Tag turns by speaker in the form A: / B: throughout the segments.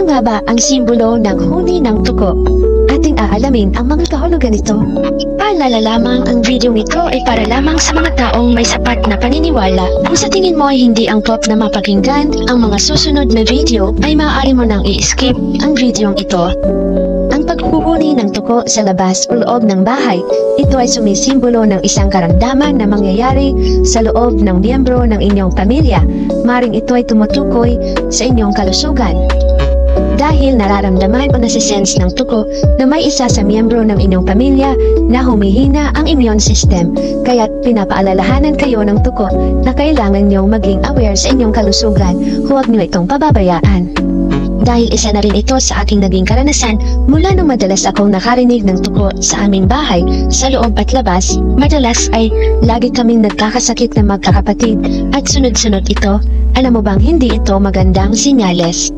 A: nga ba ang simbolo ng huni ng tuko? Ating aalamin ang mga kahulugan nito. Paalala lamang, ang video nito ay para lamang sa mga taong may sapat na paniniwala. Kung sa tingin mo ay hindi angkop na mapakinggan ang mga susunod na video, ay maaari mo nang i-skip ang videong ito. Ang paghuhuni ng tuko sa labas o loob ng bahay, ito ay sumisimbolo ng isang karamdaman na mangyayari sa loob ng miyembro ng inyong pamilya. Maring ito ay tumutukoy sa inyong kalusugan. Dahil nararamdaman o nasisense ng tuko na may isa sa miyembro ng inyong pamilya na humihina ang immune system, kaya't pinapaalalahanan kayo ng tuko na kailangan niyong maging aware sa inyong kalusugan, huwag niyo itong pababayaan. Dahil isa na rin ito sa aking naging karanasan mula nung madalas akong nakarinig ng tuko sa aming bahay, sa loob at labas, madalas ay lagi kaming nagkakasakit na magkakapatid at sunod-sunod ito. Alam mo bang hindi ito magandang sinyales?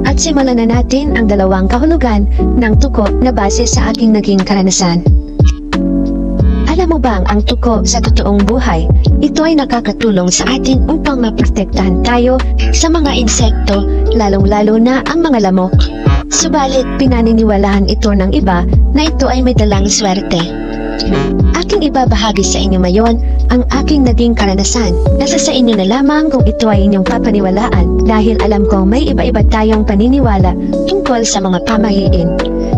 A: At simulan na natin ang dalawang kahulugan ng tuko na base sa aking naging karanasan. Alam mo bang ang tuko sa totoong buhay, ito ay nakakatulong sa atin upang maprotektahan tayo sa mga insekto, lalong-lalo na ang mga lamok. Subalit pinaniniwalaan ito ng iba na ito ay may dalang swerte. Aking ibabahagi sa inyo ngayon ang aking naging karanasan. Nasa sa inyo na lamang kung ito ay inyong papaniwalaan, dahil alam kong may iba-iba tayong paniniwala tungkol sa mga pamahiin.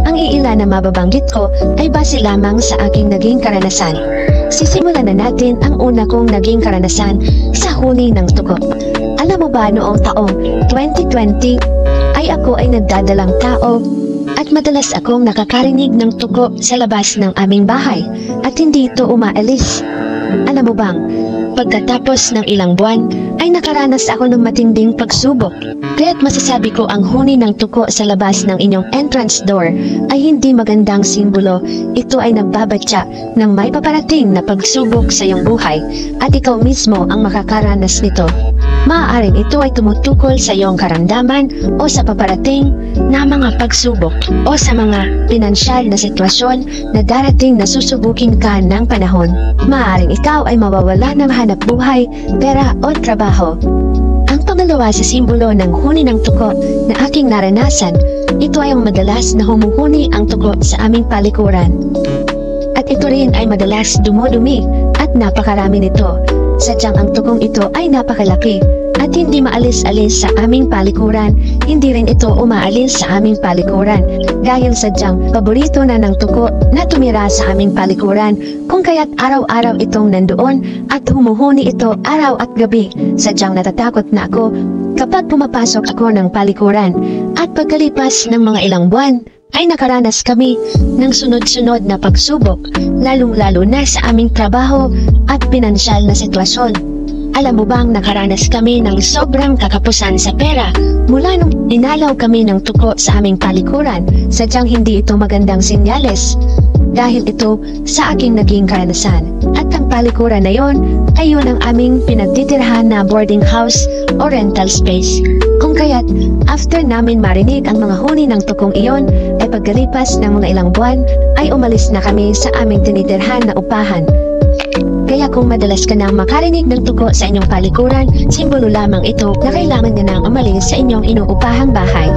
A: Ang iilan na mababanggit ko ay base lamang sa aking naging karanasan. Sisimulan na natin ang una kong naging karanasan sa huni ng tuko. Alam mo ba, noong taong 2020 ay ako ay nagdadalang tao at madalas akong nakakarinig ng tuko sa labas ng aming bahay at hindi ito umaalis. Alam mo bang, pagkatapos ng ilang buwan ay nakaranas ako ng matinding pagsubok. Kaya't masasabi ko ang huni ng tuko sa labas ng inyong entrance door ay hindi magandang simbolo. Ito ay nagbabatya ng may paparating na pagsubok sa iyong buhay at ikaw mismo ang makakaranas nito. Maaaring ito ay tumutukol sa iyong karamdaman o sa paparating na mga pagsubok o sa mga pinansyal na sitwasyon na darating na susubukin ka ng panahon. Maaaring ikaw ay mawawala ng hanap buhay, pera o trabaho. Ang pangalawa sa simbolo ng huni ng tuko na aking naranasan, ito ay ang madalas na humuhuni ang tuko sa aming palikuran. At ito rin ay madalas dumudumi at napakarami nito. Sadyang ang tukong ito ay napakalaki at hindi maalis-alis sa aming palikuran. Hindi rin ito umaalis sa aming palikuran dahil sadyang paborito na ng tuko na tumira sa aming palikuran, kung kaya't araw-araw itong nandoon at humuhuni ito araw at gabi. Sadyang natatakot na ako kapag pumapasok ako ng palikuran. At pagkalipas ng mga ilang buwan ay nakaranas kami ng sunod-sunod na pagsubok, lalong-lalo na sa aming trabaho at pinansyal na sitwasyon. Alam mo bang nakaranas kami ng sobrang kakapusan sa pera mula nung inalaw kami ng tuko sa aming palikuran? Sadyang hindi ito magandang sinyales dahil ito sa aking naging karanasan. At ang palikuran na yon ay yun ang aming pinagtitirhan na boarding house o rental space. Kung kaya't after namin marinig ang mga huni ng tukong iyon, ay pagkalipas ng mga ilang buwan ay umalis na kami sa aming tinitirhan na upahan. Kaya kung madalas ka nang makarinig ng tuko sa inyong palikuran, simbolo lamang ito na kailangan niya nang umalis sa inyong inuupahang bahay.